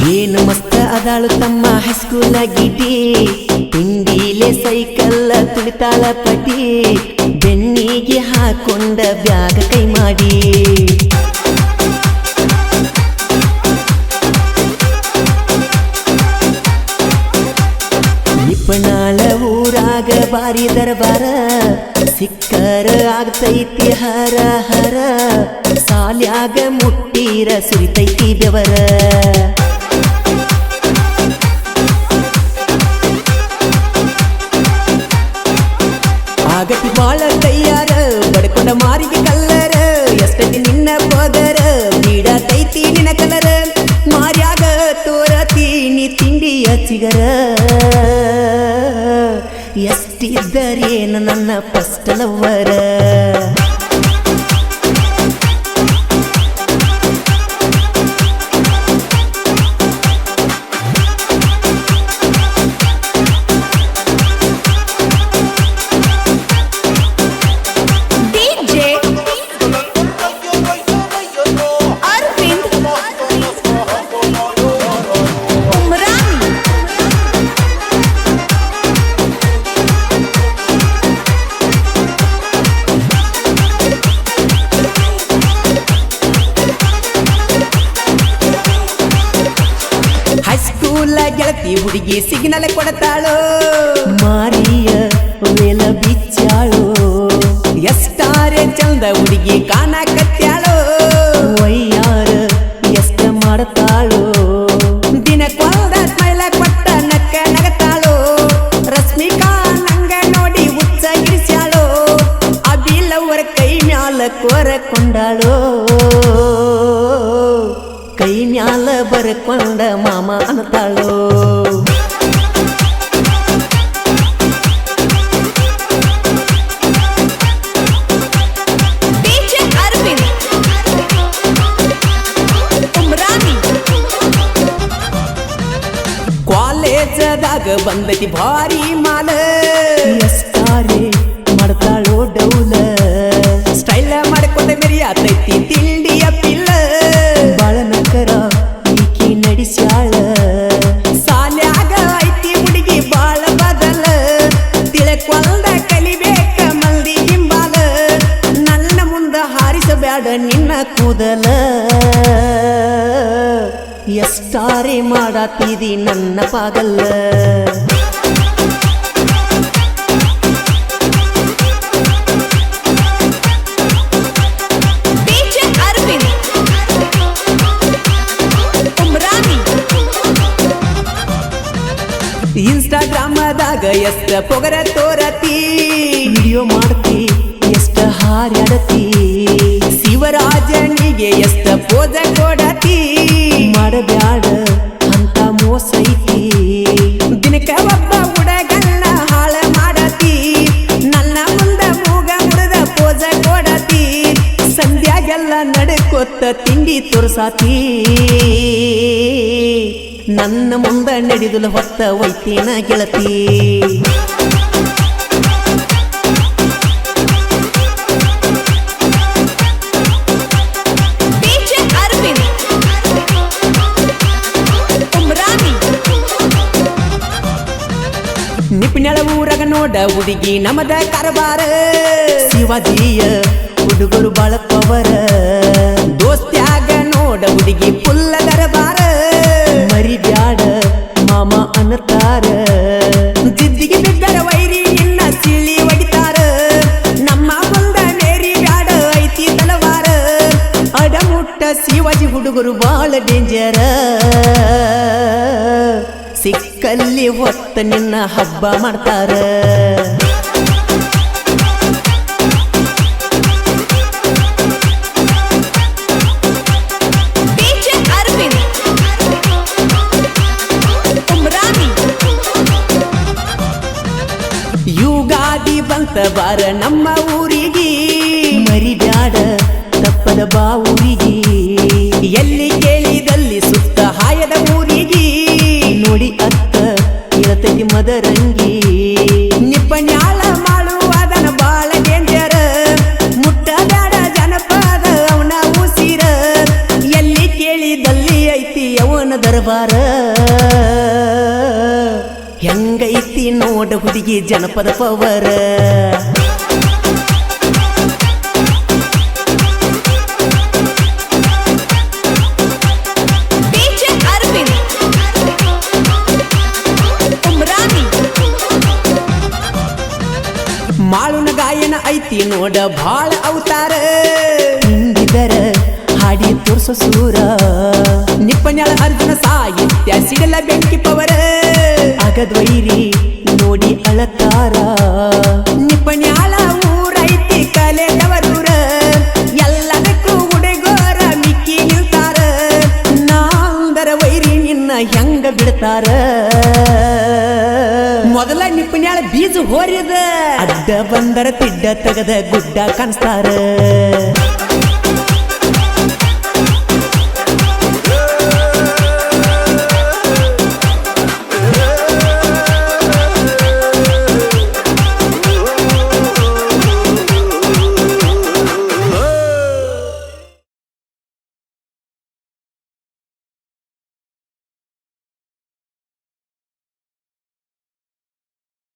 ಏನು ಮಸ್ತ ಅದಾಳು ತಮ್ಮ ಹೈಸ್ಕೂಲ್ ಗಿಡ್ಡಿ ತಿಂಡಿಲೆ ಸೈಕಲ್ ತುಳಿತಾಳ ಪಟಿ ಬೆನ್ನಿಗೆ ಹಾಕೊಂಡ ಬ್ಯಾಗ ಕೈ ಮಾಡಿ ನಿಪಣಾಳ ಊರಾಗ ಬಾರಿ ದರಬಾರ ಸಿಕ್ಕರ ಆಗ್ತೈತಿ ಹರ ಹರ ಸಾಲ್ಯಾಗ ಮುಟ್ಟೀರ ಸುರಿತೈತಿ ಬೆವರ ಆಗತಿ ಬಾಳ ತಯ್ಯಾರ ಬಡ್ಕೊಂಡ ಮಾರಿಗೆ ಕಲ್ಲರ ಎಷ್ಟೈತಿ ನಿನ್ನ ಪದರ ಬೀಡತೈತಿ ನಿನ್ನ ಕಲರ ಮಾರ್ಯಾಗ ತೋರತೀನಿ ತಿಂಡಿಯ ಚಿಗರ ಎಷ್ಟಿದ್ದರೇನು ನನ್ನ ಫಸ್ಟ್ ಲವ್ವರ ಗೆಳತಿ ಹುಡುಗಿ ಸಿಗ್ನಲ್ ಕೊಡತಾಳೋ ಮಾರಿಯ ವೇಲ ಬಿಚ್ಚಾಳೋ ಎಷ್ಟಾರೆ ಚಂದ ಹುಡುಗಿ ಕಾಣಕತ್ಯಾಳೋ ವಯ್ಯಾರ ಎಷ್ಟ ಮಾಡ್ತಾಳೋ ದಿನಕ್ಕೊಂದ ಸ್ಮೈಲ ಕೊಟ್ಟ ನಕ್ಕ ನಗತಾಳೋ ರಶ್ಮಿಕಾ ನಂಗ ನೋಡಿ ಹುಚ್ಚ ಹಿಡಿಸ್ಯಾಳೋ ಅಬಿಲವರ ಕೈ ಮ್ಯಾಲ ಕೋರಕೊಂಡಾಳೋ ಕೈ ಮ್ಯಾಲ ಬರಕೊಂಡ ಮಾಮ ಅನ್ನತಾಳೋ ಕಾಲೇಜದಾಗ ಬಂದತಿ ಭಾರಿ ಮಾಲ ಎಷ್ಟಾರೆ ಮಾಡ್ತಾಳೋ ಡೌಲ ಸ್ಟೈಲ ಮಾಡ್ಕೊಂಡ ಮೆರಿಯಾತೈತಿ ತಿಂಡಿಯ ಪಿಲ್ಲ ಬಾಳನಕರ ಈಕಿ ನಡೆಸ್ಯಾಳ ಸಾಲ್ಯಾಗ ಐತಿ ಹುಡುಗಿ ಬಾಳ ಬದಲ ತಿಳಕೊಂಡ ಕಲಿಬೇಕ ಮಂದಿ ಹಿಂಬಾಲ ನನ್ನ ಮುಂದ ಹಾರಿಸಬ್ಯಾಡ ನಿನ್ನ ಕೂದಲ ಎಷ್ಟಾರೆ ಮಾಡಾತಿದಿ ನನ್ನ ಪಾಗಲ್ಲ ಇನ್ಸ್ಟಾಗ್ರಾಮದಾಗ ಎಷ್ಟ ಪೊಗರ ತೋರತಿ ವಿಡಿಯೋ ಮಾಡ್ತಿ ಎಷ್ಟ ಹಾರ್ಯಾಡತಿ ಶಿವರಾಜನಿಗೆ ಎಷ್ಟ ಪೋಜ ಕೊಡತಿ ಮಾಡಬ್ಯಾಡ ಅಂತ ಮೋಸ ಐತಿ ದಿನಕ್ಕ ಒಬ್ಬ ಹುಡುಗನ್ನ ಹಾಳ ಮಾಡತಿ ನನ್ನ ಮುಂದ ಮೂಗ ಮುರಿದ ಪೋಜ ಕೊಡತಿ ಸಂಧ್ಯಾಗೆಲ್ಲ ನಡ್ಕೊತ್ತ ತಿಂಡಿ ತೋರ್ಸಾತಿ ನನ್ನ ಮುಂದ ನಡೆದುಲ ಹೊತ್ತ ಒಯ್ತೇನ ಗೆಳತಿ ನಿಪಿಣಳ ಊರಾಗ ನೋಡ ಹುಡುಗಿ ನಮದ ಕಾರಬಾರ ಶಿವಾಜಿಯ ಹುಡುಗರು ಬಾಳ ಪವರ ದೋಸ್ತ್ಯಾಗ ನೋಡ ಹುಡುಗಿ ಪುಲ್ಲ ದರಬಾರ ಮರಿಬ್ಯಾಡ ಮಾಮ ಅನ್ನತಾರ ಜಿದ್ದಿಗೆ ಬಿದ್ದರ ವೈರಿ ನಿನ್ನ ಸಿಳಿ ಹೊಡಿತಾರ ನಮ್ಮ ಮುಂದ ಮೇರಿ ಬ್ಯಾಡ ಐತಿ ತಲವಾರ ಅಡಮುಟ್ಟ ಶಿವಾಜಿ ಹುಡುಗರು ಬಾಳ ಡೇಂಜರ ಸಿಕ್ಕಲ್ಲಿ ಹೊತ್ತ ನಿನ್ನ ಹಬ್ಬ ಮಾಡ್ತಾರ ಯುಗಾದಿ ಬಂತ ಬಾರ ನಮ್ಮ ಊರಿಗೆ ಮರಿಬ್ಯಾಡ ತಪ್ಪದ ಬಾ ಊರಿಗೆ ಎಲ್ಲಿ ಕೇಳಿದಲ್ಲಿ ಸುತ್ತ ಹಾಯದ ಊರಿಗೆ ನೋಡಿ ಅತ್ತ ಇರತೈತಿ ಮದರಂಗಿ ನಿಪಣ್ಯಾಳ ಮಾಡುವುದನ ಬಾಳ ಡೇಂಜರ ಮುಟ್ಟಬ್ಯಾಡ ಜನಪದ ಅವನ ಉಸಿರ ಎಲ್ಲಿ ಕೇಳಿದಲ್ಲಿ ಐತಿ ಅವನ ದರ್ಬಾರ ಬಾರ ಹೆಂಗೈತಿ ನೋಡ ಹುಡುಗಿ ಜನಪದ ಪವರ ಮಾಳುನ ಗಾಯನ ಐತಿ ನೋಡ ಭಾಳ ಅವತಾರ ಹಿಂದಿದರ ಹಾಡಿ ತೋರ್ಸೋ ಸೂರ ನಿಪ್ಪನ್ಯಾಳ ಅರ್ಜುನ ಸಾಹಿತ್ಯ ಸಿಗಲ ಬೆಂಕಿ ಪವರ ಅಗದ್ವೈರಿ ನೋಡಿ ಅಳತಾರ ನಿಪ್ಪನ್ಯಾಳ ಊರೈತಿ ಕಲೆದವರೂರ ಎಲ್ಲದಕ್ಕೂ ಹುಡುಗೋರ ಮಿಕ್ಕಿ ನಿಲ್ತಾರ ನಾಂದರ ವೈರಿ ನಿನ್ನ ಹೆಂಗ ಬಿಡ್ತಾರ ಮೊದಲ ನಿಪ್ಪನ್ಯಾಳ ಬೀಜ ಹೋರಿದ ಅಡ್ಡ ಬಂದರ ತಿಡ್ಡ ತೆಗದ ಗುಡ್ಡ ಕಾಣಿಸ್ತಾರ